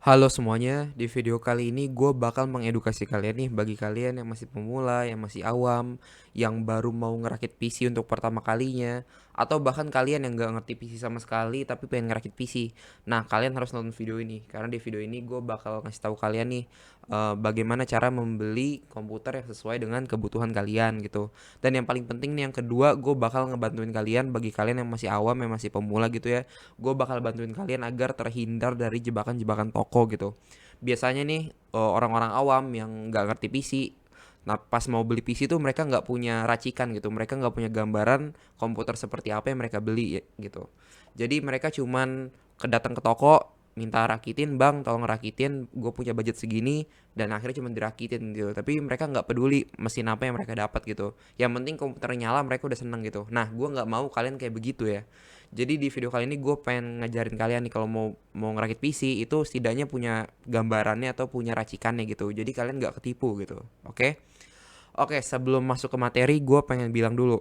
Halo semuanya, di video kali ini gue bakal mengedukasi kalian nih bagi kalian yang masih pemula, yang masih awam, yang baru mau ngerakit PC untuk pertama kalinya, atau bahkan kalian yang gak ngerti PC sama sekali tapi pengen ngerakit PC. Nah, kalian harus nonton video ini karena di video ini gue bakal ngasih tahu kalian nih bagaimana cara membeli komputer yang sesuai dengan kebutuhan kalian gitu. Dan yang paling penting nih yang kedua, gue bakal ngebantuin kalian bagi kalian yang masih awam, yang masih pemula gitu ya. Gue bakal bantuin kalian agar terhindar dari jebakan-jebakan toko gitu. Biasanya nih orang-orang awam yang nggak ngerti PC, nah pas mau beli PC tuh mereka nggak punya racikan gitu, mereka nggak punya gambaran komputer seperti apa yang mereka beli gitu. Jadi mereka cuman datang ke toko, minta rakitin, bang tolong rakitin, gue punya budget segini, dan akhirnya cuma dirakitin gitu. Tapi mereka nggak peduli mesin apa yang mereka dapat gitu, yang penting komputer nyala mereka udah seneng gitu. Nah, gue nggak mau kalian kayak begitu ya. Jadi di video kali ini gue pengen ngajarin kalian nih kalau mau mau ngerakit PC itu setidaknya punya gambarannya atau punya racikannya gitu. Jadi kalian nggak ketipu gitu. Oke? Oke, sebelum masuk ke materi gue pengen bilang dulu.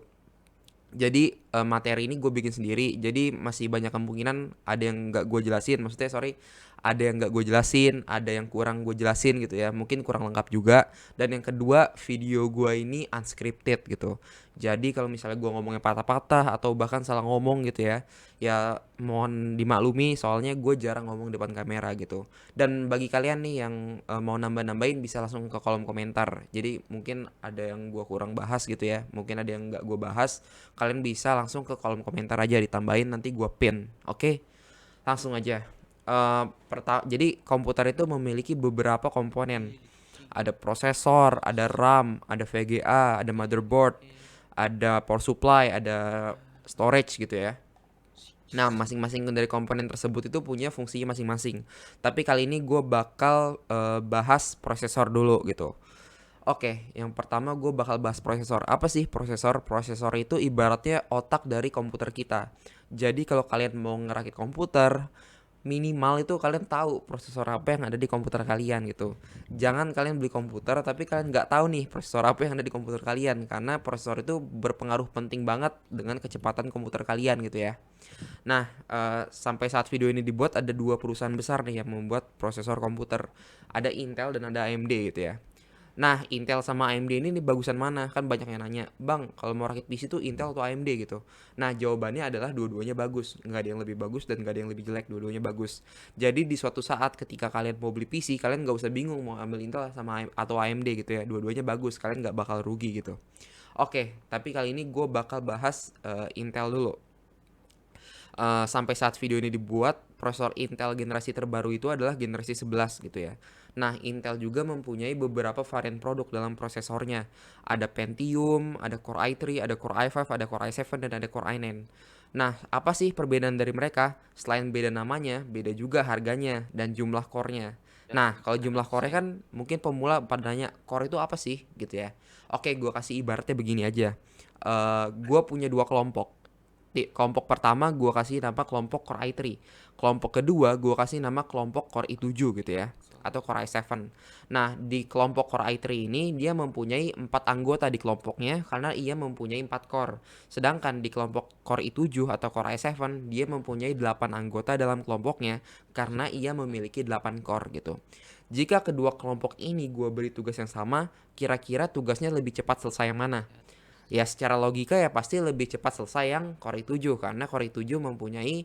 Jadi materi ini gue bikin sendiri. Jadi masih banyak kemungkinan ada yang nggak gue jelasin. Maksudnya sorry, ada yang nggak gue jelasin, ada yang kurang gue jelasin gitu ya. Mungkin kurang lengkap juga. Dan yang kedua, video gue ini unscripted gitu. Jadi kalau misalnya gue ngomongnya patah-patah atau bahkan salah ngomong gitu ya, ya mohon dimaklumi soalnya gue jarang ngomong depan kamera gitu. Dan bagi kalian nih yang mau nambah-nambahin bisa langsung ke kolom komentar. Jadi mungkin ada yang gue kurang bahas gitu ya, mungkin ada yang nggak gue bahas, kalian bisa langsung ke kolom komentar aja ditambahin nanti gue pin. Oke, langsung aja. Jadi komputer itu memiliki beberapa komponen. Ada prosesor, ada RAM, ada VGA, ada motherboard, ada power supply, ada storage gitu ya. Nah, masing-masing dari komponen tersebut itu punya fungsinya masing-masing. Tapi kali ini gue bakal bahas prosesor dulu gitu. Oke, yang pertama gue bakal bahas prosesor. Apa sih prosesor? Prosesor itu ibaratnya otak dari komputer kita. Jadi kalau kalian mau ngerakit komputer, minimal itu kalian tahu prosesor apa yang ada di komputer kalian gitu. Jangan kalian beli komputer tapi kalian nggak tahu nih prosesor apa yang ada di komputer kalian, karena prosesor itu berpengaruh penting banget dengan kecepatan komputer kalian gitu ya. Nah, sampai saat video ini dibuat ada dua perusahaan besar nih yang membuat prosesor komputer. Ada Intel dan ada AMD gitu ya. Nah, Intel sama AMD ini nih bagusan mana? Kan banyak yang nanya, Bang, kalau mau rakit PC tuh Intel atau AMD gitu. Nah, jawabannya adalah dua-duanya bagus. Nggak ada yang lebih bagus dan nggak ada yang lebih jelek, dua-duanya bagus. Jadi di suatu saat ketika kalian mau beli PC, kalian nggak usah bingung mau ambil Intel sama atau AMD gitu ya. Dua-duanya bagus, kalian nggak bakal rugi gitu. Oke, tapi kali ini gue bakal bahas Intel dulu. Sampai saat video ini dibuat, prosesor Intel generasi terbaru itu adalah generasi 11 gitu ya. Nah, Intel juga mempunyai beberapa varian produk dalam prosesornya. Ada Pentium, ada Core i3, ada Core i5, ada Core i7, dan ada Core i9. Nah, apa sih perbedaan dari mereka? Selain beda namanya, beda juga harganya dan jumlah core-nya. Nah, kalau jumlah core kan mungkin pemula pada nanya, core itu apa sih? Gitu ya. Oke, gue kasih ibaratnya begini aja. Gue punya dua kelompok. Di kelompok pertama gue kasih nama kelompok Core i3. Kelompok kedua gue kasih nama kelompok Core i7 gitu ya, atau Core i7. Nah, di kelompok Core i3 ini dia mempunyai 4 anggota di kelompoknya karena ia mempunyai 4 core. Sedangkan di kelompok Core i7 atau Core i7 dia mempunyai 8 anggota dalam kelompoknya karena ia memiliki 8 core gitu. Jika kedua kelompok ini gue beri tugas yang sama, kira-kira tugasnya lebih cepat selesai yang mana? Ya secara logika ya pasti lebih cepat selesai yang Core i7 karena Core i7 mempunyai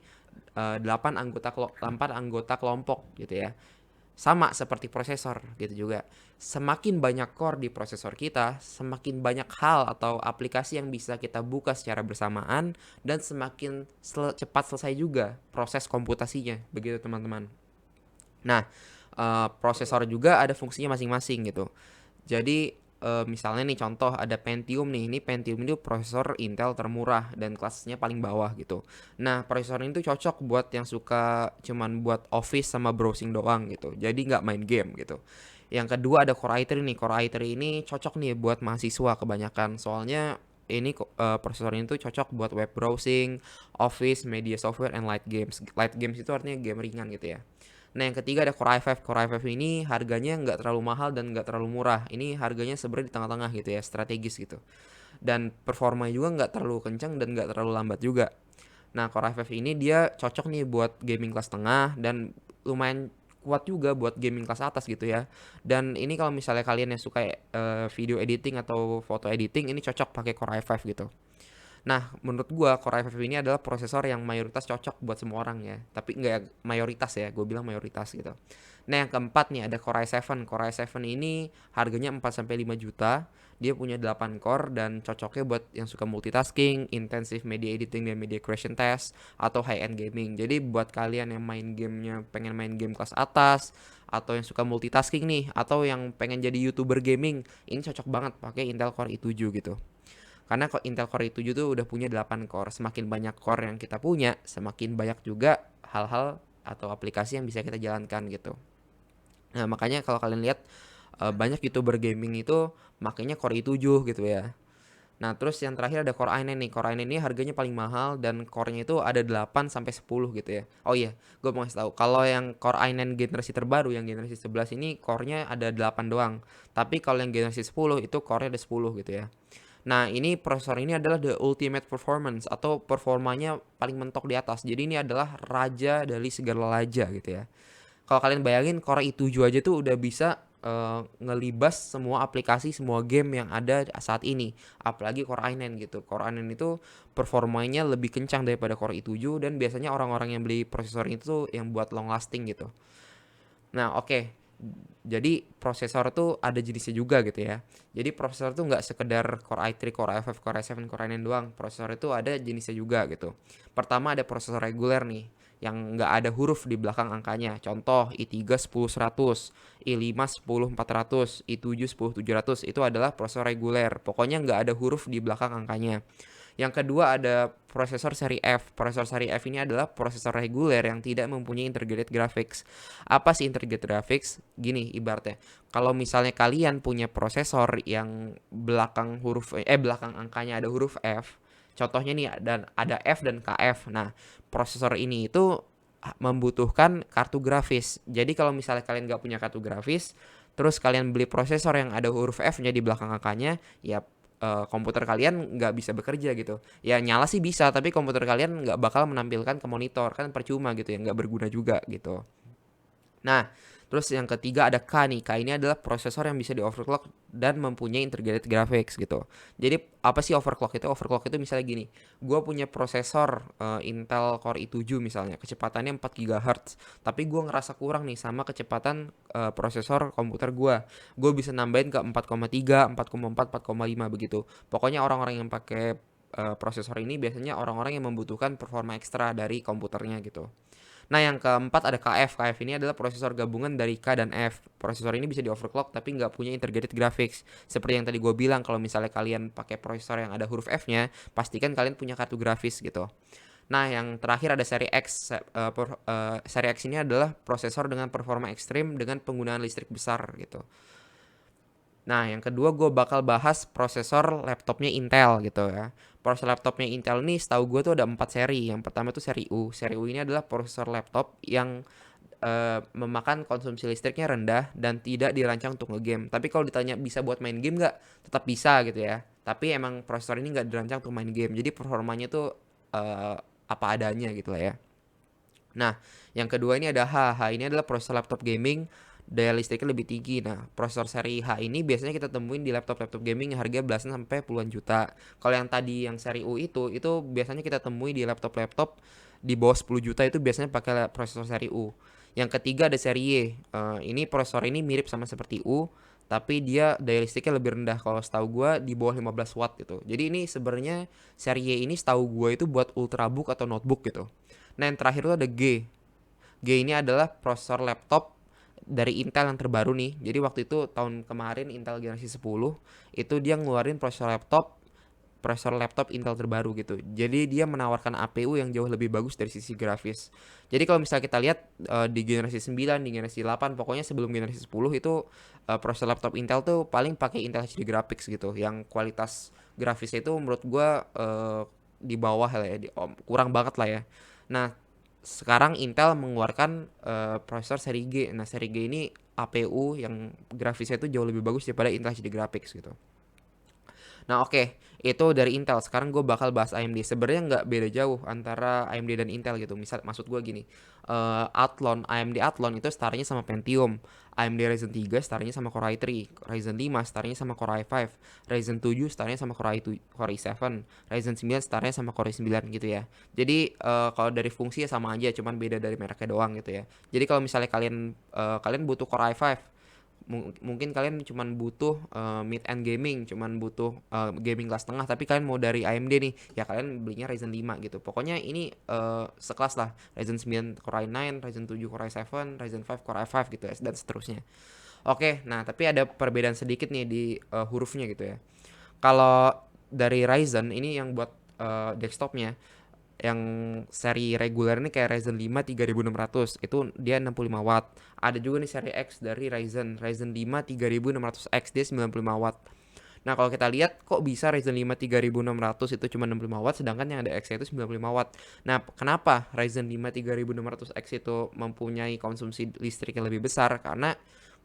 8 anggota kelompok gitu ya. Sama seperti prosesor gitu juga. Semakin banyak core di prosesor kita, semakin banyak hal atau aplikasi yang bisa kita buka secara bersamaan dan semakin cepat selesai juga proses komputasinya. Begitu teman-teman. Nah, prosesor juga ada fungsinya masing-masing gitu. Jadi misalnya nih contoh ada Pentium nih. Ini Pentium ini prosesor Intel termurah dan kelasnya paling bawah gitu. Nah, prosesor ini tuh cocok buat yang suka cuman buat office sama browsing doang gitu. Jadi nggak main game gitu. Yang kedua ada Core i3 nih. Core i3 ini cocok nih buat mahasiswa kebanyakan. Soalnya ini prosesor ini tuh cocok buat web browsing, office, media software, and light games. Light games itu artinya game ringan gitu ya. Nah, yang ketiga ada Core i5. Core i5 ini harganya nggak terlalu mahal dan nggak terlalu murah. Ini harganya sebenarnya di tengah-tengah gitu ya, strategis gitu. Dan performanya juga nggak terlalu kencang dan nggak terlalu lambat juga. Nah, Core i5 ini dia cocok nih buat gaming kelas tengah dan lumayan kuat juga buat gaming kelas atas gitu ya. Dan ini kalau misalnya kalian yang suka video editing atau foto editing, ini cocok pakai Core i5 gitu. Nah, menurut gua Core i5 ini adalah prosesor yang mayoritas cocok buat semua orang ya. Tapi nggak mayoritas ya, gue bilang mayoritas gitu. Nah, yang keempat nih ada Core i7. Core i7 ini harganya 4 sampai 5 juta. Dia punya 8 core dan cocoknya buat yang suka multitasking, intensive media editing dan media creation test, atau high end gaming. Jadi buat kalian yang main gamenya pengen main game kelas atas, atau yang suka multitasking nih, atau yang pengen jadi YouTuber gaming, ini cocok banget pakai Intel Core i7 gitu. Karena kok Intel Core i7 tuh udah punya 8 core. Semakin banyak core yang kita punya, semakin banyak juga hal-hal atau aplikasi yang bisa kita jalankan gitu. Nah, makanya kalau kalian lihat banyak YouTuber gaming itu makanya Core i7 gitu ya. Nah, terus yang terakhir ada Core i9 nih. Core i9 ini harganya paling mahal dan core-nya itu ada 8 sampai 10 gitu ya. Oh iya, gue mau kasih tahu. Kalau yang Core i9 generasi terbaru yang generasi 11 ini core-nya ada 8 doang. Tapi kalau yang generasi 10 itu core-nya ada 10 gitu ya. Nah, ini prosesor ini adalah the ultimate performance atau performanya paling mentok di atas. Jadi ini adalah raja dari segala raja gitu ya. Kalau kalian bayangin Core i7 aja tuh udah bisa ngelibas semua aplikasi, semua game yang ada saat ini. Apalagi Core i9 gitu. Core i9 itu performanya lebih kencang daripada Core i7 dan biasanya orang-orang yang beli prosesor itu tuh yang buat long lasting gitu. Nah, oke. Jadi prosesor tuh ada jenisnya juga gitu ya. Jadi prosesor tuh nggak sekedar Core i3, Core i5, Core i7, Core i9 doang. Prosesor itu ada jenisnya juga gitu. Pertama ada prosesor reguler nih, yang nggak ada huruf di belakang angkanya. Contoh i3 10100, i5 10400, i7 10700 itu adalah prosesor reguler. Pokoknya nggak ada huruf di belakang angkanya. Yang kedua ada prosesor seri F. Prosesor seri F ini adalah prosesor reguler yang tidak mempunyai integrated graphics. Apa sih integrated graphics? Gini ibaratnya, kalau misalnya kalian punya prosesor yang belakang angkanya ada huruf F, contohnya nih ada F dan KF. Nah, prosesor ini itu membutuhkan kartu grafis. Jadi kalau misalnya kalian nggak punya kartu grafis, terus kalian beli prosesor yang ada huruf F-nya di belakang angkanya, ya komputer kalian nggak bisa bekerja gitu. Ya nyala sih bisa, tapi komputer kalian nggak bakal menampilkan ke monitor, kan percuma gitu ya, nggak berguna juga gitu. Nah, terus yang ketiga ada K nih. K ini adalah prosesor yang bisa di overclock dan mempunyai integrated graphics gitu. Jadi apa sih overclock itu? Overclock itu misalnya gini, gue punya prosesor Intel Core i7 misalnya, kecepatannya 4 GHz, tapi gue ngerasa kurang nih sama kecepatan prosesor komputer gue. Gue bisa nambahin ke 4,3, 4,4, 4,5 begitu. Pokoknya orang-orang yang pakai prosesor ini biasanya orang-orang yang membutuhkan performa ekstra dari komputernya gitu. Nah, yang keempat ada KF. KF ini adalah prosesor gabungan dari K dan F. Prosesor ini bisa di overclock tapi nggak punya integrated graphics. Seperti yang tadi gue bilang, kalau misalnya kalian pakai prosesor yang ada huruf F-nya, pastikan kalian punya kartu grafis gitu. Nah, yang terakhir ada seri X. Seri X ini adalah prosesor dengan performa ekstrim dengan penggunaan listrik besar gitu. Nah, yang kedua gue bakal bahas prosesor laptopnya Intel gitu ya. Prosesor laptopnya Intel ini setahu gue tuh ada 4 seri. Yang pertama tuh seri U. Seri U ini adalah prosesor laptop yang memakan konsumsi listriknya rendah dan tidak dirancang untuk ngegame. Tapi kalau ditanya bisa buat main game nggak? Tetap bisa gitu ya. Tapi emang prosesor ini nggak dirancang untuk main game. Jadi performanya tuh uh, apa adanya gitu lah ya. Nah, yang kedua ini ada H. H ini adalah prosesor laptop gaming, daya listriknya lebih tinggi. Nah, prosesor seri H ini biasanya kita temuin di laptop-laptop gaming yang harga belasan sampai puluhan juta. Kalau yang tadi yang seri U itu biasanya kita temui di laptop-laptop di bawah 10 juta, itu biasanya pakai prosesor seri U. Yang ketiga ada seri Y. Ini prosesor ini mirip sama seperti U, tapi dia daya listriknya lebih rendah. Kalau setahu gue di bawah 15 watt gitu. Jadi ini sebenarnya seri Y ini setahu gue itu buat ultrabook atau notebook gitu. Nah, yang terakhir itu ada G. G ini adalah prosesor laptop dari Intel yang terbaru nih. Jadi waktu itu tahun kemarin Intel generasi 10 itu dia ngeluarin prosesor laptop Intel terbaru gitu. Jadi dia menawarkan APU yang jauh lebih bagus dari sisi grafis. Jadi kalau misalnya kita lihat di generasi 9, di generasi 8, pokoknya sebelum generasi 10 itu prosesor laptop Intel tuh paling pakai Intel HD Graphics gitu, yang kualitas grafisnya itu menurut gua di bawah lah ya, kurang banget lah ya. Nah, sekarang Intel mengeluarkan prosesor seri G. Nah, seri G ini APU yang grafisnya itu jauh lebih bagus daripada Intel HD Graphics gitu. Nah oke, itu dari Intel. Sekarang gue bakal bahas AMD. Sebenarnya nggak beda jauh antara AMD dan Intel gitu. Maksud gue gini, Athlon, AMD Athlon itu startnya sama Pentium, AMD Ryzen 3 startnya sama Core i3, Ryzen 5 startnya sama Core i5, Ryzen 7 startnya sama Core i7, Ryzen 9 startnya sama Core i9 gitu ya. Jadi kalau dari fungsi ya sama aja, cuman beda dari mereknya doang gitu ya. Jadi kalau misalnya kalian butuh Core i5, mungkin kalian cuman butuh mid end gaming, cuman butuh gaming kelas tengah, tapi kalian mau dari AMD nih, ya kalian belinya Ryzen 5 gitu. Pokoknya ini sekelas lah, Ryzen 9 Core i9, Ryzen 7 Core i7, Ryzen 5 Core i5 gitu ya, dan seterusnya. Oke, nah tapi ada perbedaan sedikit nih di hurufnya gitu ya. Kalau dari Ryzen ini yang buat desktopnya, yang seri reguler ini kayak Ryzen 5 3600 itu dia 65 watt. Ada juga nih seri X dari Ryzen 5 3600X dia 95 watt. Nah, kalau kita lihat kok bisa Ryzen 5 3600 itu cuma 65 watt sedangkan yang ada X itu 95 watt. Nah, kenapa Ryzen 5 3600X itu mempunyai konsumsi listrik yang lebih besar? Karena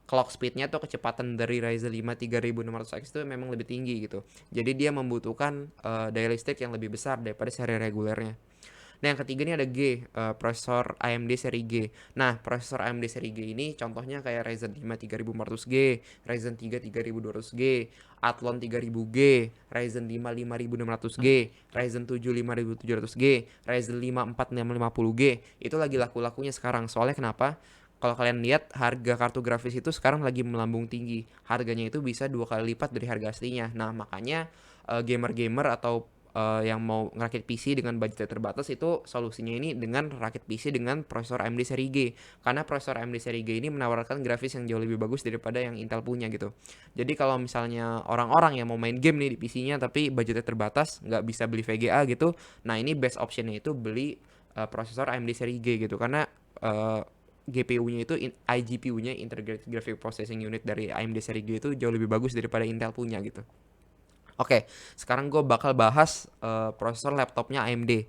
clock speednya tuh kecepatan dari Ryzen 5 3600X itu memang lebih tinggi gitu. Jadi dia membutuhkan daya listrik yang lebih besar daripada seri regulernya. Nah, yang ketiga ini ada G, prosesor AMD seri G. Nah, prosesor AMD seri G ini contohnya kayak Ryzen 5 3400G, Ryzen 3 3200G, Athlon 3000G, Ryzen 5 5600G, Ryzen 7 5700G, Ryzen 5 4650G. Itu lagi laku-lakunya sekarang. Soalnya kenapa? Kalau kalian lihat harga kartu grafis itu sekarang lagi melambung tinggi. Harganya itu bisa 2 kali lipat dari harga aslinya. Nah, makanya gamer-gamer atau yang mau ngerakit PC dengan budget terbatas itu solusinya ini dengan rakit PC dengan prosesor AMD seri G. Karena prosesor AMD seri G ini menawarkan grafis yang jauh lebih bagus daripada yang Intel punya gitu. Jadi kalau misalnya orang-orang yang mau main game nih di PC-nya tapi budgetnya terbatas, nggak bisa beli VGA gitu, nah ini best optionnya itu beli prosesor AMD seri G gitu. Karena GPU-nya itu iGPU-nya Integrated Graphic Processing Unit dari AMD seri G itu jauh lebih bagus daripada Intel punya gitu. Oke, sekarang gue bakal bahas prosesor laptopnya AMD.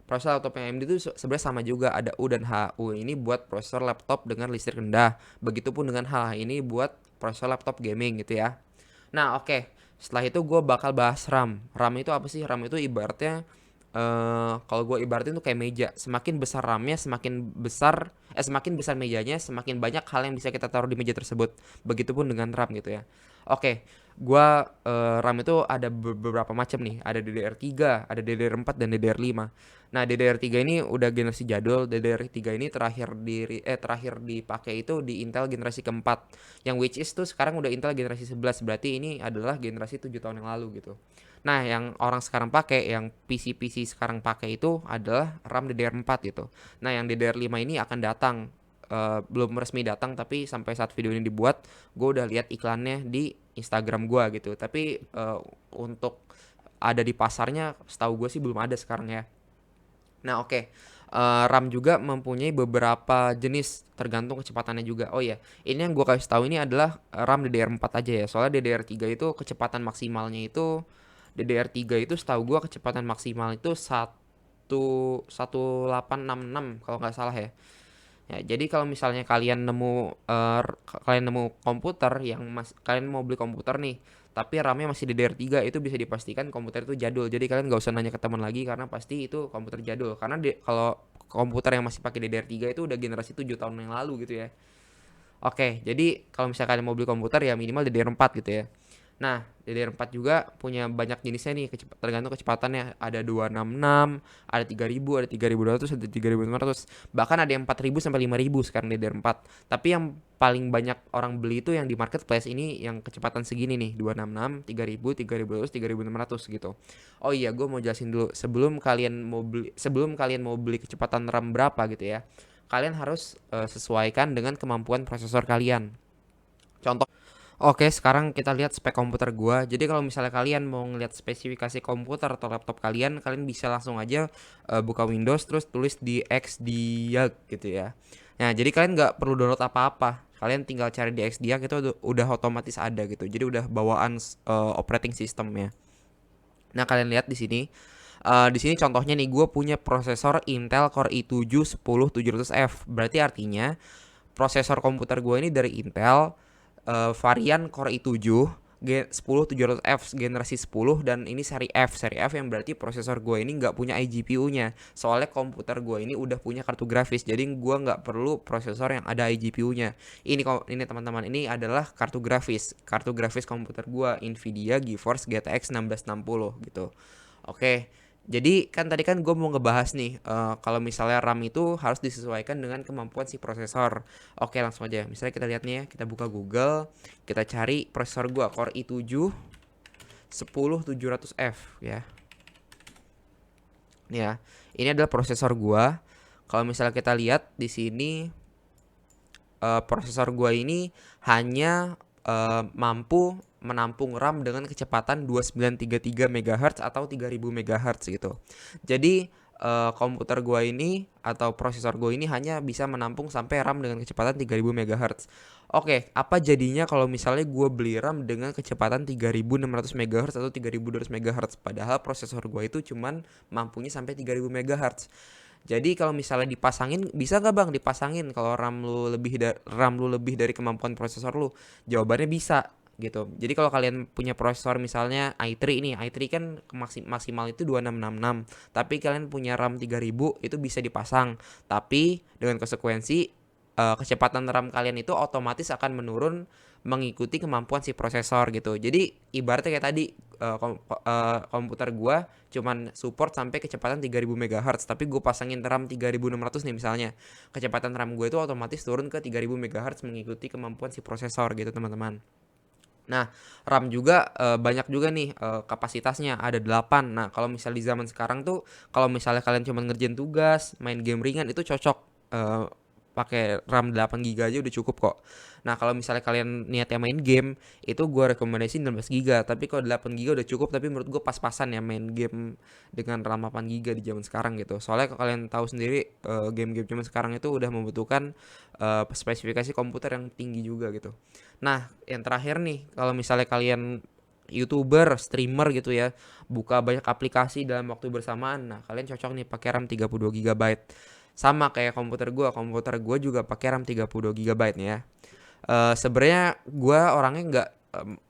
Prosesor laptopnya AMD itu sebenarnya sama juga, ada U dan H. U ini buat prosesor laptop dengan listrik rendah. Begitupun dengan H, ini buat prosesor laptop gaming gitu ya. Nah, oke. Setelah itu gue bakal bahas RAM. RAM itu apa sih? RAM itu ibaratnya kalau gue ibaratin tuh kayak meja. Semakin besar RAM-nya, semakin besar mejanya, semakin banyak hal yang bisa kita taruh di meja tersebut. Begitupun dengan RAM gitu ya. Oke, RAM itu ada beberapa macam nih. Ada DDR3, ada DDR4 dan DDR5. Nah, DDR3 ini udah generasi jadul. DDR3 ini terakhir dipakai itu di Intel generasi keempat. Yang which is tuh sekarang udah Intel generasi 11. Berarti ini adalah generasi 7 tahun yang lalu gitu. Nah, yang orang sekarang pakai, yang PC-PC sekarang pakai itu adalah RAM DDR4 gitu. Nah, yang DDR5 ini akan datang. Belum resmi datang, tapi sampai saat video ini dibuat, gue udah lihat iklannya di Instagram gue gitu. Tapi untuk ada di pasarnya, setahu gue sih belum ada sekarang ya. Nah, oke. RAM juga mempunyai beberapa jenis tergantung kecepatannya juga. Oh iya, ini yang gue kasih tahu ini adalah RAM DDR4 aja ya. Soalnya DDR3 itu kecepatan maksimalnya itu DDR3 itu setahu gue kecepatan maksimal itu 1866 kalau nggak salah ya. Ya, jadi kalau misalnya kalian nemu komputer yang kalian mau beli komputer nih, tapi RAM-nya masih DDR3, itu bisa dipastikan komputer itu jadul. Jadi kalian nggak usah nanya ke teman lagi karena pasti itu komputer jadul. Karena kalau komputer yang masih pakai DDR3 itu udah generasi 7 tahun yang lalu gitu ya. Oke, jadi kalau misalnya kalian mau beli komputer ya minimal DDR4 gitu ya. Nah, DDR4 juga punya banyak jenisnya nih, tergantung kecepatannya. Ada 266, ada 3000, ada 3200, ada 3500. Bahkan ada yang 4000 sampai 5000 sekarang DDR4. Tapi yang paling banyak orang beli itu yang di marketplace ini yang kecepatan segini nih, 266, 3000, 3200, 3600 gitu. Oh iya, gue mau jelasin dulu sebelum kalian mau beli kecepatan RAM berapa gitu ya. Kalian harus sesuaikan dengan kemampuan prosesor kalian. Contoh, oke, sekarang kita lihat spek komputer gua. Jadi kalau misalnya kalian mau ngeliat spesifikasi komputer atau laptop kalian, kalian bisa langsung aja buka Windows terus tulis di XDiag gitu ya. Nah, jadi kalian nggak perlu download apa-apa. Kalian tinggal cari di XDiag itu udah otomatis ada gitu. Jadi udah bawaan operating systemnya. Nah, kalian lihat di sini. Di sini contohnya nih, gue punya prosesor Intel Core i7 10700F. Berarti artinya prosesor komputer gue ini dari Intel varian Core i7 10700F generasi 10, dan ini seri F yang berarti prosesor gue ini nggak punya iGPU-nya. Soalnya komputer gue ini udah punya kartu grafis, jadi gue nggak perlu prosesor yang ada iGPU-nya. Ini teman-teman, ini adalah kartu grafis komputer gue, Nvidia GeForce GTX 1660 gitu. Oke. Jadi tadi kan gue mau ngebahas nih, kalau misalnya RAM itu harus disesuaikan dengan kemampuan si prosesor. Oke, langsung aja. Misalnya kita lihat nih ya, kita buka Google, kita cari prosesor gue Core i7 10700F ya. Nih ya, ini adalah prosesor gue. Kalau misalnya kita lihat di sini, prosesor gue ini hanya mampu menampung RAM dengan kecepatan 2933 MHz atau 3000 MHz gitu. Jadi komputer gua ini atau prosesor gua ini hanya bisa menampung sampai RAM dengan kecepatan 3000 MHz. Oke, apa jadinya kalau misalnya gua beli RAM dengan kecepatan 3600 MHz atau 3200 MHz, padahal prosesor gua itu cuman mampunya sampai 3000 MHz. Jadi kalau misalnya dipasangin, bisa nggak bang dipasangin kalau RAM lu lebih dari kemampuan prosesor lu? Jawabannya bisa gitu. Jadi kalau kalian punya prosesor misalnya i3 ini, i3 kan maksimal itu 2666, tapi kalian punya RAM 3000, itu bisa dipasang. Tapi dengan konsekuensi kecepatan RAM kalian itu otomatis akan menurun mengikuti kemampuan si prosesor gitu. Jadi ibaratnya kayak tadi, komputer gua cuman support sampai kecepatan 3000 MHz, tapi gue pasangin RAM 3600 nih misalnya. Kecepatan RAM gue itu otomatis turun ke 3000 MHz mengikuti kemampuan si prosesor gitu, teman-teman. Nah, RAM juga banyak juga nih kapasitasnya, ada 8. Nah, kalau misalnya di zaman sekarang tuh, kalau misalnya kalian cuma ngerjain tugas, main game ringan, itu cocok pakai RAM 8 GB aja udah cukup kok. Nah, kalau misalnya kalian niatnya main game, itu gue rekomendasiin 16 GB. Tapi kalau 8 GB udah cukup, tapi menurut gue pas-pasan ya main game dengan RAM 8 GB di zaman sekarang gitu. Soalnya kalau kalian tahu sendiri, game-game zaman sekarang itu udah membutuhkan spesifikasi komputer yang tinggi juga gitu. Nah, yang terakhir nih, kalau misalnya kalian YouTuber, streamer gitu ya, buka banyak aplikasi dalam waktu bersamaan, nah kalian cocok nih pakai RAM 32 GB. Sama kayak komputer gue juga pakai RAM 32 GB nih ya. Sebenarnya gue orangnya nggak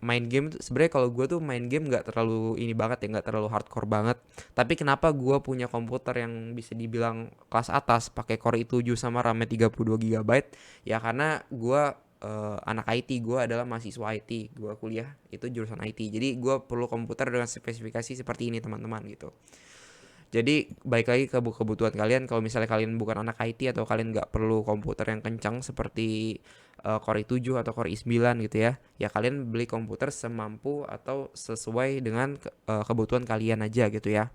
main game tuh, sebenarnya kalau gue tuh main game nggak terlalu ini banget ya, nggak terlalu hardcore banget. Tapi kenapa gue punya komputer yang bisa dibilang kelas atas, pakai Core i7 sama RAM-nya 32 GB? Ya karena gue anak IT, gue adalah mahasiswa IT, gue kuliah itu jurusan IT. Jadi gue perlu komputer dengan spesifikasi seperti ini, teman-teman gitu. Jadi baik lagi ke kebutuhan kalian. Kalau misalnya kalian bukan anak IT atau kalian nggak perlu komputer yang kencang seperti Core i7 atau Core i9 gitu ya, ya kalian beli komputer semampu atau sesuai dengan kebutuhan kalian aja gitu ya.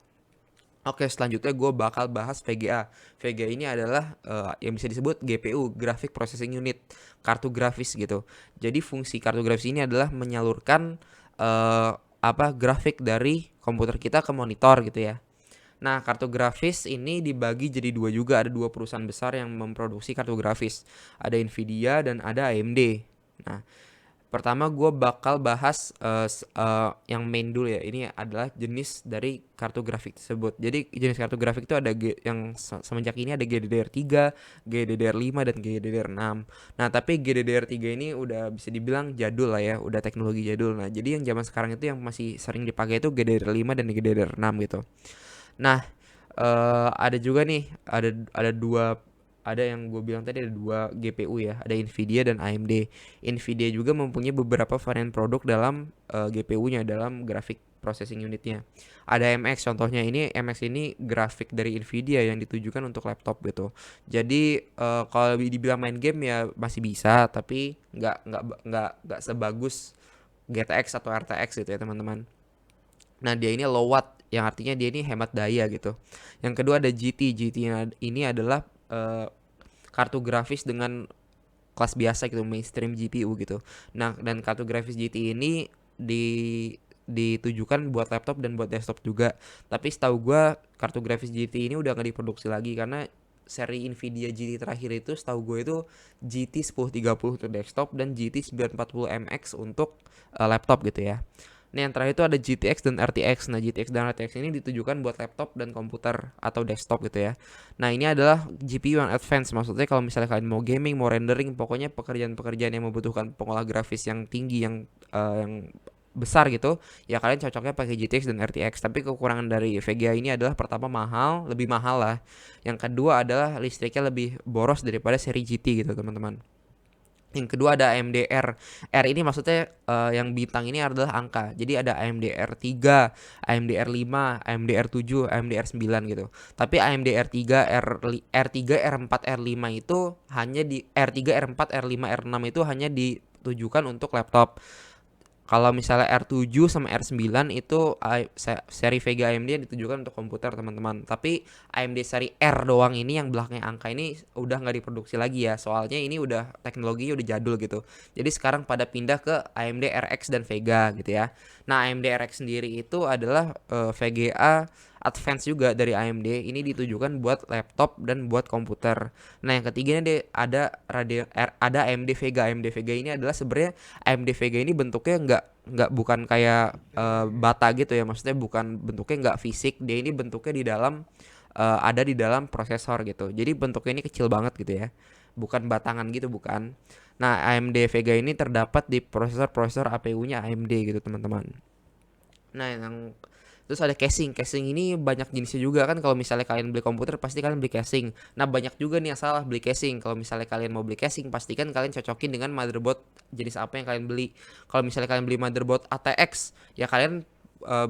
Oke, selanjutnya gue bakal bahas VGA. VGA ini adalah yang bisa disebut GPU, Graphic Processing Unit, kartu grafis gitu. Jadi fungsi kartu grafis ini adalah menyalurkan grafik dari komputer kita ke monitor gitu ya. Nah, kartu grafis ini dibagi jadi dua juga. Ada dua perusahaan besar yang memproduksi kartu grafis. Ada Nvidia dan ada AMD. Nah, pertama gue bakal bahas yang main dulu ya. Ini adalah jenis dari kartu grafik tersebut. Jadi jenis kartu grafik itu ada yang semenjak ini ada GDDR3, GDDR5, dan GDDR6. Nah, tapi GDDR3 ini udah bisa dibilang jadul lah ya, udah teknologi jadul. Nah, jadi yang zaman sekarang itu yang masih sering dipakai itu GDDR5 dan GDDR6 gitu. Nah, ada juga nih, ada yang gue bilang tadi, ada dua GPU ya, ada Nvidia dan AMD. Nvidia juga mempunyai beberapa varian produk dalam GPU-nya, dalam graphic processing unitnya. Ada MX contohnya, ini MX ini grafik dari Nvidia yang ditujukan untuk laptop gitu. Jadi kalau dibilang main game ya masih bisa, tapi nggak sebagus GTX atau RTX gitu ya, teman-teman. Nah, dia ini low watt, yang artinya dia ini hemat daya gitu. Yang kedua ada GT ini adalah kartu grafis dengan kelas biasa gitu, mainstream GPU gitu. Nah, dan kartu grafis GT ini ditujukan buat laptop dan buat desktop juga. Tapi setahu gue kartu grafis GT ini udah gak diproduksi lagi, karena seri Nvidia GT terakhir itu setahu gue itu GT 1030 untuk desktop dan GT 940MX untuk laptop gitu ya. Nah, yang terakhir itu ada GTX dan RTX. Nah, GTX dan RTX ini ditujukan buat laptop dan komputer atau desktop gitu ya. Nah, ini adalah GPU yang advance. Maksudnya kalau misalnya kalian mau gaming, mau rendering, pokoknya pekerjaan-pekerjaan yang membutuhkan pengolah grafis yang tinggi, yang besar gitu, ya kalian cocoknya pakai GTX dan RTX. Tapi kekurangan dari VGA ini adalah pertama mahal, lebih mahal lah. Yang kedua adalah listriknya lebih boros daripada seri GT gitu teman-teman. Yang kedua ada AMD R. R ini maksudnya yang bintang ini adalah angka. Jadi ada AMD R3, AMD R5, AMD R7, AMD R9 gitu. Tapi AMD R3, R3, R4, R5 itu hanya di R3, R4, R5, R6 itu hanya ditujukan untuk laptop. Kalau misalnya R7 sama R9 itu seri Vega AMD yang ditujukan untuk komputer teman-teman. Tapi AMD seri R doang ini yang belakangnya angka ini udah nggak diproduksi lagi ya. Soalnya ini udah teknologinya udah jadul gitu. Jadi sekarang pada pindah ke AMD RX dan Vega gitu ya. Nah AMD RX sendiri itu adalah VGA Advance juga dari AMD. Ini ditujukan buat laptop dan buat komputer. Nah yang ketiganya ada AMD Vega. AMD Vega ini adalah sebenarnya AMD Vega ini bentuknya nggak bukan kayak bata gitu ya, maksudnya bukan bentuknya nggak fisik, dia ini bentuknya di dalam ada di dalam prosesor gitu, jadi bentuknya ini kecil banget gitu ya, bukan batangan gitu bukan. Nah AMD Vega ini terdapat di prosesor APU-nya AMD gitu teman-teman. Nah yang terus ada casing ini banyak jenisnya juga kan. Kalau misalnya kalian beli komputer pasti kalian beli casing. Nah banyak juga nih yang salah beli casing. Kalau misalnya kalian mau beli casing pastikan kalian cocokin dengan motherboard jenis apa yang kalian beli. Kalau misalnya kalian beli motherboard ATX ya kalian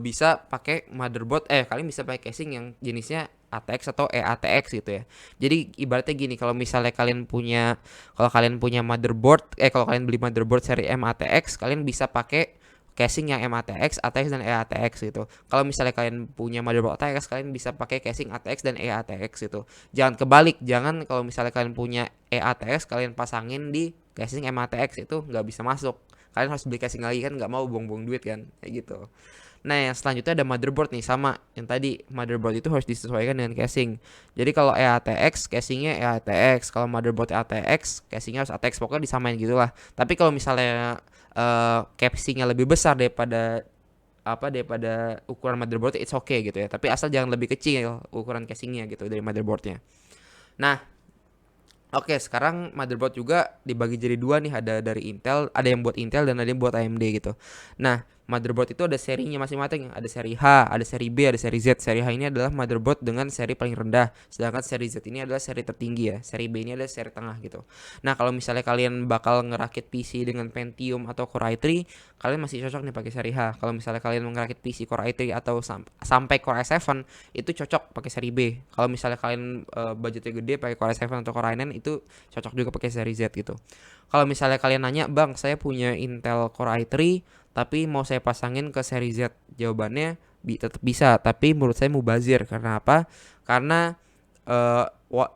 bisa pakai kalian bisa pakai casing yang jenisnya ATX atau EATX gitu ya. Jadi ibaratnya gini, kalau kalian punya kalau kalian beli motherboard seri M ATX, kalian bisa pakai casing yang MATX, ATX dan EATX gitu. Kalau misalnya kalian punya motherboard ATX, kalian bisa pakai casing ATX dan EATX gitu. Jangan kebalik, jangan kalau misalnya kalian punya EATX kalian pasangin di casing MATX, itu nggak bisa masuk. Kalian harus beli casing lagi kan, nggak mau buang-buang duit kan, kayak gitu. Nah yang selanjutnya ada motherboard nih, sama yang tadi motherboard itu harus disesuaikan dengan casing. Jadi kalau EATX casingnya EATX, kalau motherboard ATX casingnya harus ATX, pokoknya disamain gitulah. Tapi kalau misalnya casingnya lebih besar daripada ukuran motherboard, it's okay gitu ya. Tapi asal jangan lebih kecil ukuran casingnya gitu dari motherboardnya. Nah, oke, sekarang motherboard juga dibagi jadi dua nih, ada dari Intel, ada yang buat Intel dan ada yang buat AMD gitu. Nah, motherboard itu ada serinya masing-masing, ada seri H, ada seri B, ada seri Z. Seri H ini adalah motherboard dengan seri paling rendah, sedangkan seri Z ini adalah seri tertinggi ya. Seri B ini adalah seri tengah gitu. Nah, kalau misalnya kalian bakal ngerakit PC dengan Pentium atau Core i3, kalian masih cocok nih pakai seri H. Kalau misalnya kalian ngerakit PC Core i3 atau sampai Core i7, itu cocok pakai seri B. Kalau misalnya kalian budgetnya gede pakai Core i7 atau Core i9, itu cocok juga pakai seri Z gitu. Kalau misalnya kalian nanya, "Bang, saya punya Intel Core i3 tapi mau saya pasangin ke seri Z." Jawabannya tetap bisa, tapi menurut saya mubazir. Karena apa? Karena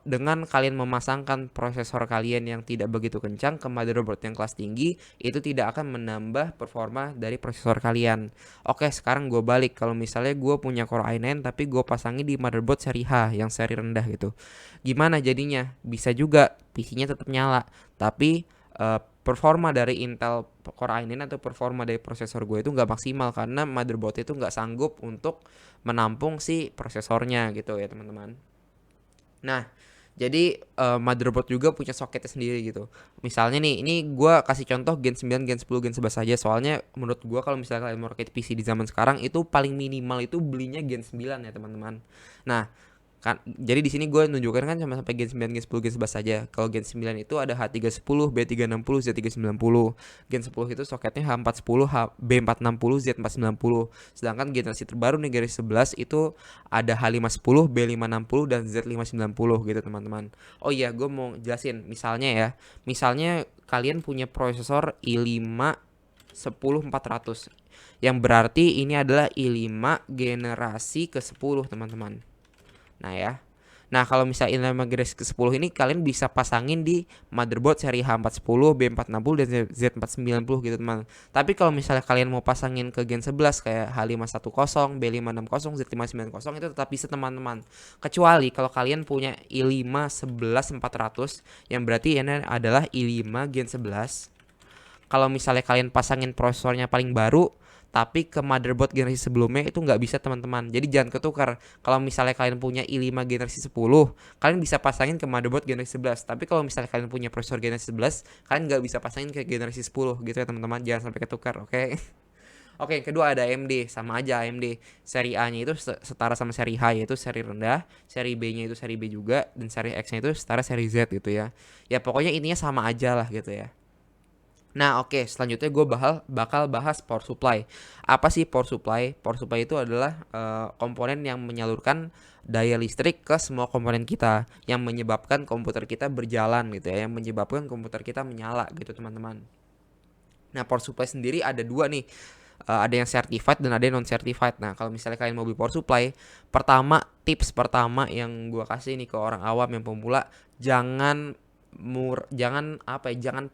dengan kalian memasangkan prosesor kalian yang tidak begitu kencang ke motherboard yang kelas tinggi, itu tidak akan menambah performa dari prosesor kalian. Oke, sekarang gue balik. Kalau misalnya gue punya Core i9 tapi gue pasangin di motherboard seri H yang seri rendah gitu, gimana jadinya? Bisa juga PC-nya tetap nyala, tapi performa dari Intel Core i9 atau performa dari prosesor gue itu nggak maksimal karena motherboard itu nggak sanggup untuk menampung si prosesornya gitu ya teman-teman. Nah, jadi motherboard juga punya soketnya sendiri gitu. Misalnya nih, ini gue kasih contoh Gen 9, Gen 10, Gen 11 saja. Soalnya menurut gue kalau misalnya kalian mau rakit PC di zaman sekarang, itu paling minimal itu belinya Gen 9 ya teman-teman. Nah, kan jadi di sini gue nunjukkan kan cuma sampai Gen 9, Gen 10, Gen 11 saja. Kalau Gen 9 itu ada H310, B360, Z390. Gen 10 itu soketnya H410, B460, Z490. Sedangkan generasi terbaru nih generasi 11 itu ada H510, B560 dan Z590 gitu teman-teman. Oh iya, gue mau jelasin misalnya ya. Misalnya kalian punya prosesor i5 10400 yang berarti ini adalah i5 generasi ke-10 teman-teman. Nah ya. Nah kalau misalnya Intel generasi ke-10 ini kalian bisa pasangin di motherboard seri H410, B460 dan Z490 gitu teman. Tapi kalau misalnya kalian mau pasangin ke Gen 11 kayak H510, B560, Z590 itu tetap bisa teman-teman. Kecuali kalau kalian punya i5 11400 yang berarti ini adalah i5 Gen 11. Kalau misalnya kalian pasangin prosesornya paling baru tapi ke motherboard generasi sebelumnya itu nggak bisa teman-teman. Jadi jangan ketukar. Kalau misalnya kalian punya i5 generasi 10, kalian bisa pasangin ke motherboard generasi 11. Tapi kalau misalnya kalian punya prosesor generasi 11, kalian nggak bisa pasangin ke generasi 10 gitu ya teman-teman. Jangan sampai ketukar, oke? Oke, yang kedua ada AMD, sama aja AMD. Seri A-nya itu setara sama seri H, yaitu seri rendah, seri B-nya itu seri B juga, dan seri X-nya itu setara seri Z gitu ya. Ya pokoknya intinya sama aja lah gitu ya. Nah oke, selanjutnya gue bakal bahas power supply. Apa sih power supply? Power supply itu adalah komponen yang menyalurkan daya listrik ke semua komponen kita, yang menyebabkan komputer kita berjalan gitu ya, yang menyebabkan komputer kita menyala gitu teman-teman. Nah power supply sendiri ada dua nih, ada yang certified dan ada yang non certified. Nah kalau misalnya kalian mau beli power supply, tips pertama yang gue kasih nih ke orang awam yang pemula, jangan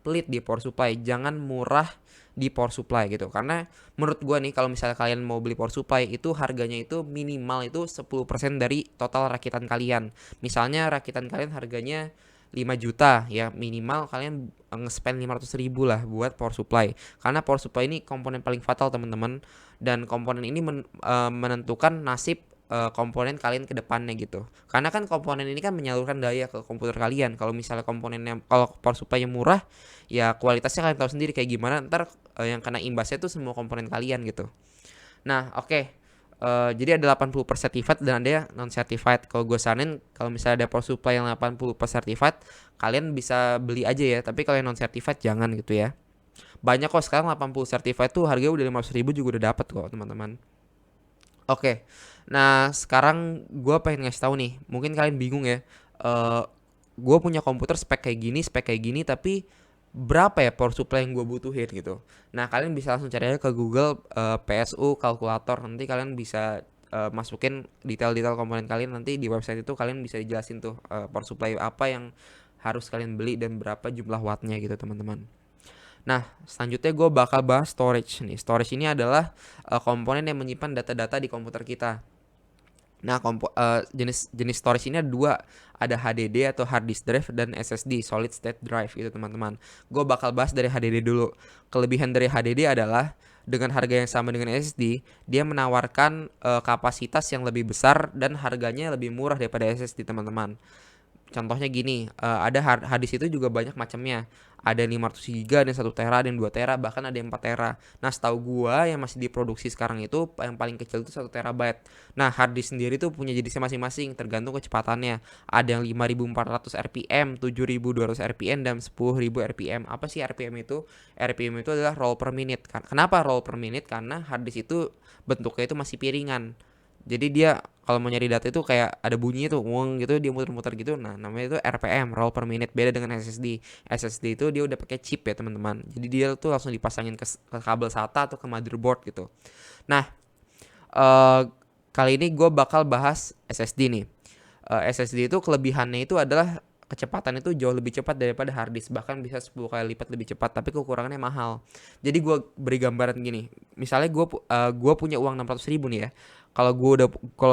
pelit di power supply, jangan murah di power supply gitu. Karena menurut gua nih, kalau misalnya kalian mau beli power supply itu harganya itu minimal itu 10% dari total rakitan kalian. Misalnya rakitan kalian harganya 5 juta ya, minimal kalian nge-spend 500 ribu lah buat power supply. Karena power supply ini komponen paling fatal teman-teman, dan komponen ini menentukan nasib komponen kalian ke depannya gitu. Karena kan komponen ini kan menyalurkan daya ke komputer kalian. Kalau power supply-nya murah, ya kualitasnya kalian tahu sendiri kayak gimana. Ntar yang kena imbasnya itu semua komponen kalian gitu. Nah, oke. Jadi ada 80% certified dan ada yang non certified. Kalau gue saranin, kalau misalnya ada power supply yang 80% certified, kalian bisa beli aja ya. Tapi kalau yang non certified jangan gitu ya. Banyak kok sekarang 80 certified tuh harganya udah 500 ribu juga udah dapat kok teman-teman. Oke, nah sekarang gue pengen ngasih tahu nih, mungkin kalian bingung ya. Gue punya komputer spek kayak gini, tapi berapa ya power supply yang gue butuhin gitu. Nah kalian bisa langsung cari aja ke Google PSU kalkulator. Nanti kalian bisa masukin detail-detail komponen kalian. Nanti di website itu kalian bisa dijelasin tuh power supply apa yang harus kalian beli dan berapa jumlah wattnya gitu teman-teman. Nah, selanjutnya gue bakal bahas storage nih. Storage ini adalah komponen yang menyimpan data-data di komputer kita. Nah, jenis storage ini ada dua, ada HDD atau hard disk drive dan SSD, solid state drive gitu teman-teman. Gue bakal bahas dari HDD dulu. Kelebihan dari HDD adalah dengan harga yang sama dengan SSD, dia menawarkan kapasitas yang lebih besar dan harganya lebih murah daripada SSD teman-teman. Contohnya gini, ada hadis itu juga banyak macamnya. Ada 500 giga, ada yang 1 tera, ada yang 2 tera, bahkan ada yang 4 tera. Nah, setahu gua yang masih diproduksi sekarang itu yang paling kecil itu 1 terabyte. Nah, harddisk sendiri tuh punya jenisnya masing-masing tergantung kecepatannya. Ada yang 5400 RPM, 7200 RPM, dan 10.000 RPM. Apa sih RPM itu? RPM itu adalah roll per minute. Kenapa roll per minute? Karena harddisk itu bentuknya itu masih piringan. Jadi dia kalau mau nyari data itu kayak ada bunyinya tuh, wong gitu, dia muter-muter gitu. Nah, namanya itu RPM, roll per minute. Beda dengan SSD. SSD itu dia udah pakai chip ya, teman-teman. Jadi dia tuh langsung dipasangin ke kabel SATA atau ke motherboard gitu. Nah, kali ini gue bakal bahas SSD nih. SSD itu kelebihannya itu adalah kecepatan itu jauh lebih cepat daripada hard disk, bahkan bisa 10 kali lipat lebih cepat, tapi kekurangannya mahal. Jadi gue beri gambaran gini, misalnya gue punya uang 600 ribu nih ya. Kalau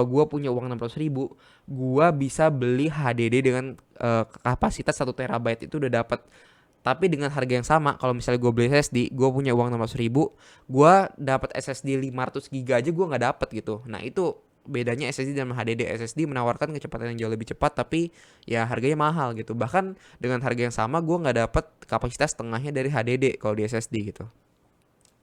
gue punya uang 600 ribu, gue bisa beli HDD dengan kapasitas 1 terabyte itu udah dapat. Tapi dengan harga yang sama, kalau misalnya gue beli SSD, gue punya uang 600 ribu, gue dapat SSD 500 giga aja gue nggak dapat gitu. Nah itu bedanya SSD dan HDD. SSD menawarkan kecepatan yang jauh lebih cepat, tapi ya harganya mahal gitu. Bahkan dengan harga yang sama, gue nggak dapat kapasitas setengahnya dari HDD kalau di SSD gitu.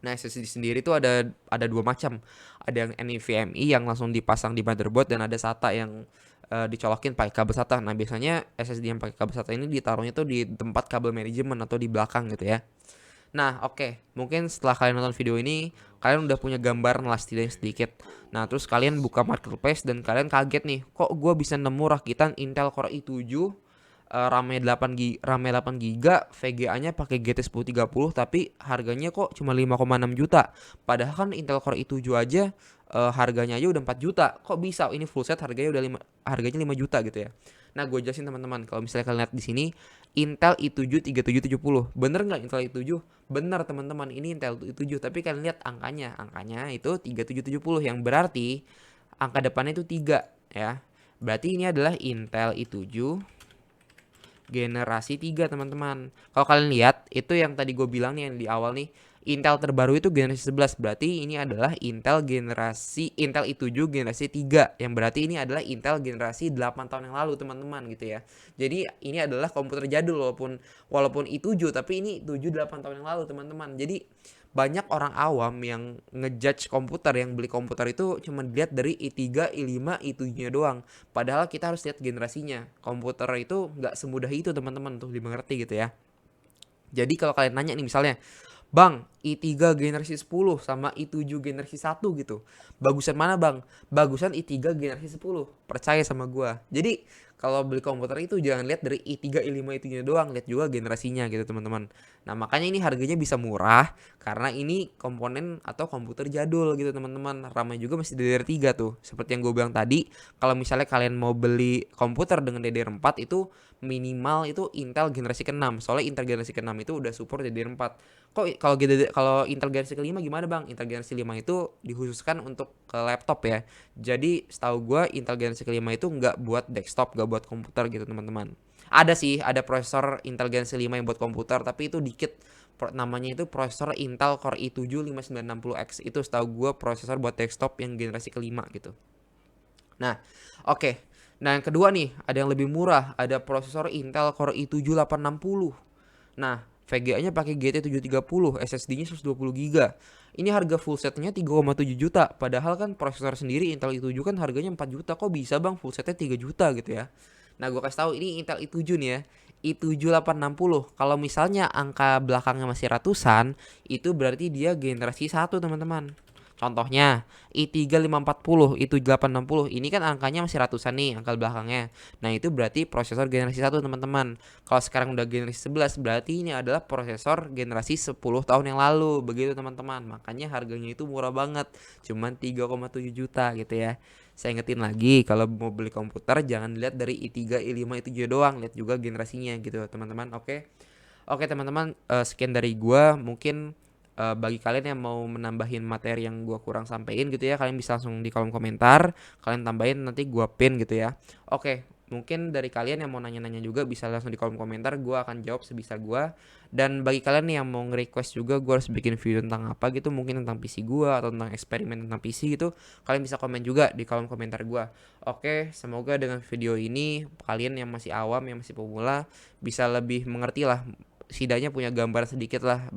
Nah, SSD sendiri tuh ada dua macam. Ada yang NVMe yang langsung dipasang di motherboard, dan ada SATA yang dicolokin pakai kabel SATA. Nah, biasanya SSD yang pakai kabel SATA ini ditaruhnya tuh di tempat kabel manajemen atau di belakang gitu ya. Nah, oke. Mungkin setelah kalian nonton video ini, kalian udah punya gambaran lah setidaknya sedikit. Nah, terus kalian buka marketplace dan kalian kaget nih, kok gue bisa nemu rakitan Intel Core i7, RAM-nya 8 giga, VGA-nya pakai GT 1030, tapi harganya kok cuma 5,6 juta. Padahal kan Intel Core i7 aja harganya aja udah 4 juta. Kok bisa ini full set harganya 5 juta gitu ya. Nah, gue jelasin teman-teman, kalau misalnya kalian lihat di sini Intel i7 3770. Bener nggak Intel i7? Bener teman-teman, ini Intel i7, tapi kalian lihat angkanya itu 3770, yang berarti angka depannya itu 3 ya. Berarti ini adalah Intel i7 generasi 3 teman-teman. Kalau kalian lihat itu yang tadi gue bilang nih yang di awal nih, Intel terbaru itu generasi 11. Berarti ini adalah Intel i7 generasi 3, yang berarti ini adalah Intel generasi 8 tahun yang lalu teman-teman gitu ya. Jadi ini adalah komputer jadul, walaupun i7 tapi ini 7 8 tahun yang lalu teman-teman. Jadi banyak orang awam yang ngejudge komputer, yang beli komputer itu cuma dilihat dari i3, i5, i7-nya doang. Padahal kita harus lihat generasinya. Komputer itu nggak semudah itu teman-teman untuk dimengerti gitu ya. Jadi kalau kalian nanya nih misalnya, Bang, i3 generasi 10 sama i7 generasi 1 gitu. Bagusan mana bang? Bagusan i3 generasi 10. Percaya sama gua. Jadi kalau beli komputer itu jangan lihat dari i3, i5, i7-nya doang, lihat juga generasinya gitu teman-teman. Nah makanya ini harganya bisa murah karena ini komponen atau komputer jadul gitu teman-teman. RAM-nya juga masih DDR3 tuh. Seperti yang gue bilang tadi, kalau misalnya kalian mau beli komputer dengan DDR4 itu minimal itu Intel generasi ke-6. Soalnya Intel generasi ke-6 itu udah support DDR4. Kok kalau Intel generasi kelima gimana bang? Intel generasi 5 itu dikhususkan untuk ke laptop ya. Jadi setahu gue Intel generasi kelima itu nggak buat desktop, nggak buat komputer gitu teman-teman. Ada sih, ada prosesor Intel generasi 5 yang buat komputer, tapi itu dikit. Namanya itu prosesor Intel Core i7 5960X. Itu setahu gue prosesor buat desktop yang generasi kelima gitu. Nah, oke. Nah yang kedua nih, ada yang lebih murah, ada prosesor Intel Core i7 860. Nah, VGA-nya pakai GT730, SSD-nya 120 GB. Ini harga full setnya 3,7 juta. Padahal kan prosesor sendiri Intel i7 kan harganya 4 juta. Kok bisa bang full setnya 3 juta gitu ya? Nah, gue kasih tahu ini Intel i7 nih ya. i7 860. Kalau misalnya angka belakangnya masih ratusan, itu berarti dia generasi 1 teman-teman. Contohnya i3 540, i7 860. Ini kan angkanya masih ratusan nih angka belakangnya. Nah, itu berarti prosesor generasi 1 teman-teman. Kalau sekarang udah generasi 11 berarti ini adalah prosesor generasi 10 tahun yang lalu. Begitu teman-teman. Makanya harganya itu murah banget. Cuman 3,7 juta gitu ya. Saya ingetin lagi kalau mau beli komputer jangan lihat dari i3, i5, i7 doang, lihat juga generasinya gitu teman-teman. Oke. Oke teman-teman, sekian dari gua. Mungkin bagi kalian yang mau menambahin materi yang gua kurang sampein gitu ya, kalian bisa langsung di kolom komentar, kalian tambahin nanti gua pin gitu ya. Oke, mungkin dari kalian yang mau nanya-nanya juga bisa langsung di kolom komentar, gua akan jawab sebisa gua. Dan bagi kalian nih yang mau nge-request juga gua harus bikin video tentang apa gitu, mungkin tentang PC gua atau tentang eksperimen tentang PC gitu, kalian bisa komen juga di kolom komentar gua. Oke, semoga dengan video ini kalian yang masih awam, yang masih pemula bisa lebih mengerti lah, setidaknya punya gambar sedikit lah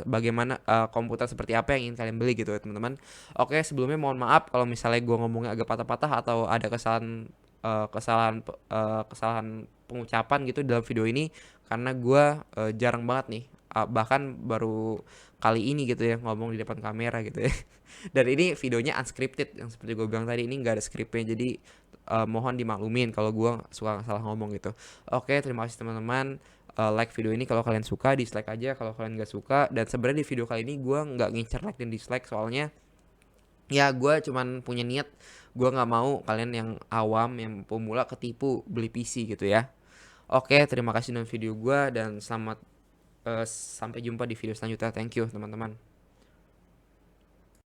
bagaimana komputer seperti apa yang ingin kalian beli gitu ya teman-teman. Oke, sebelumnya mohon maaf kalau misalnya gue ngomongnya agak patah-patah atau ada kesalahan pengucapan gitu dalam video ini karena gue jarang banget nih, bahkan baru kali ini gitu ya ngomong di depan kamera gitu ya. Dan ini videonya unscripted yang seperti gue bilang tadi, ini nggak ada skripnya, jadi mohon dimaklumin kalau gue suka salah ngomong gitu. Oke, terima kasih teman-teman. Like video ini kalau kalian suka, dislike aja kalau kalian gak suka. Dan sebenarnya di video kali ini gue nggak ngincer like dan dislike, soalnya ya gue cuman punya niat, gue nggak mau kalian yang awam, yang pemula ketipu beli PC gitu ya. Oke, terima kasih nonton video gue dan selamat sampai jumpa di video selanjutnya. Thank you teman-teman.